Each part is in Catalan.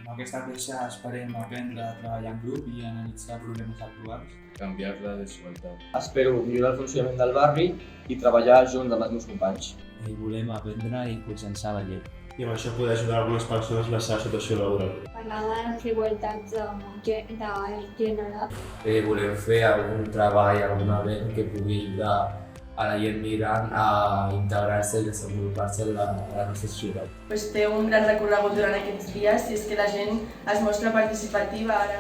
En aquesta peça esperem aprendre a treballar en grup i analitzar problemes actuals. Canviar la desigualtat. Espero millorar el funcionament del barri i treballar junt amb els meus companys. I volem aprendre i conscienciar la llei. I amb això poder ajudar algunes persones en la seva situació laboral. Parlar de les igualtats de gènere. Volem fer algun treball, algun event que pugui ajudar a la gent migrant a integrar-se i desenvolupar-se en la nostra societat. Té un gran recorregut durant aquests dies i és que la gent es mostra participativa ara.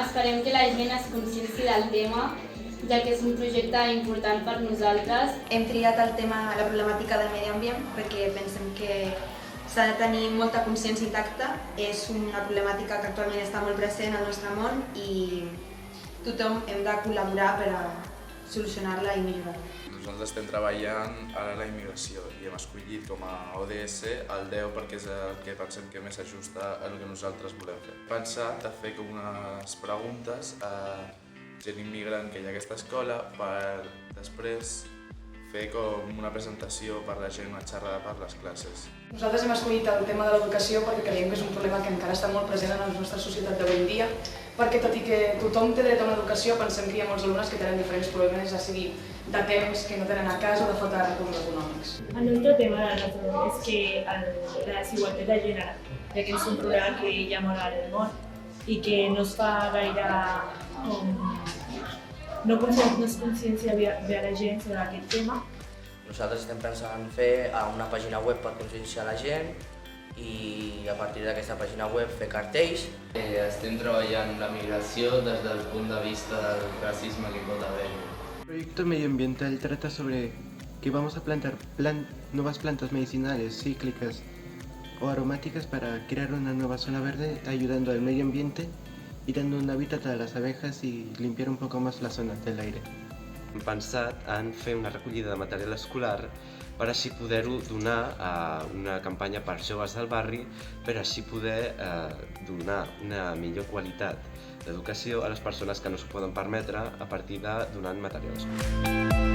Esperem que la gent es conscienci del tema, ja que és un projecte important per nosaltres. Hem triat el tema, la problemàtica del medi ambient, perquè pensem que s'ha de tenir molta consciència intacta. És una problemàtica que actualment està molt present al nostre món i tothom hem de col·laborar per a solucionar-la i millorar-la. Nosaltres estem treballant ara a la immigració i hem escollit com a ODS el 10 perquè és el que pensem que més s'ajusta al que nosaltres volem fer. Hem pensat a fer com unes preguntes a gent immigrant que hi ha a aquesta escola per després fer com una presentació per la gent, una xerrada per les classes. Nosaltres hem escollit el tema de l'educació perquè creiem que és un problema que encara està molt present en la nostra societat d'avui en dia, perquè tot i que tothom té dret a una educació, pensem que hi ha molts alumnes que tenen diferents problemes, ja sigui de temps, que no tenen a casa o de falta de recursos econòmics. El nostre tema és que la desigualtat de gènere, ja que és un problema que hi ha molt al món i que no es fa gaire no es consciencia bé a la gent sobre aquest tema. Nosaltres estem pensant en fer una pàgina web per conscienciar la gent i a partir d'aquesta pàgina web fer cartells. Estem treballant la migració des del punt de vista del racisme que pot haver-hi. El proyecto medioambiental trata sobre que vamos a plantar nuevas plantas medicinales, cíclicas o aromáticas para crear una nueva zona verde, ayudando al medio ambiente y dando un hábitat a las abejas y limpiar un poco más la zona del aire. Hem pensat en fer una recollida de material escolar per així poder-ho donar a una campanya per joves del barri, per així poder donar una millor qualitat d'educació a les persones que no s'ho poden permetre a partir de donant material escolar.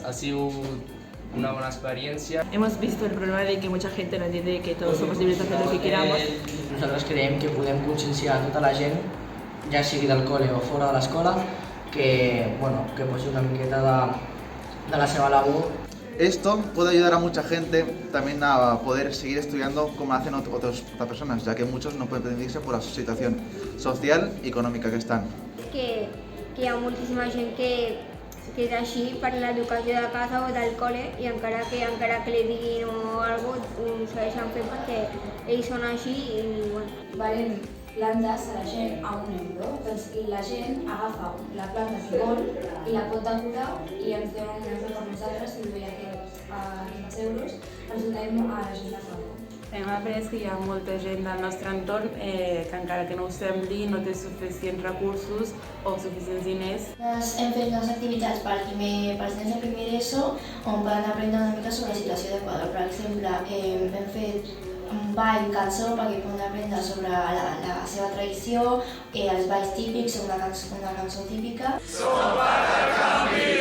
Ha sido una buena experiencia. Hemos visto el problema de que mucha gente no entiende que todos somos libres de hacer lo que queramos. Nosaltres creiem que podem conscienciar tota la gent, ja sigui del col·le o fora de l'escola, que posi una miqueta de la seva labor. Esto puede ayudar a mucha gente también a poder seguir estudiando como hacen otras personas, ya que muchos no pueden permitirse por la situación social y econòmica que estan. Que hi ha moltíssima gent que és així per l'educació de casa o del col·le i encara que li diguin o alguna cosa, ho segueixen fent perquè ells són així i Valen plantes a la gent a €1. Doncs la gent agafa la planta que vol i la pot decorar i ens dona €1 per nosaltres i a €15 els donem a la gent de fora. Hem après que hi ha molta gent del nostre entorn que encara que no ho sembli no té suficients recursos o suficients diners. Hem fet unes activitats pels nens de primer d'ESO on poden aprendre una mica sobre la situació d'Equador. Per exemple, hem fet un ball, cançó, perquè poden aprendre sobre la seva tradició, els balls típics o una cançó típica. Som per al canvi!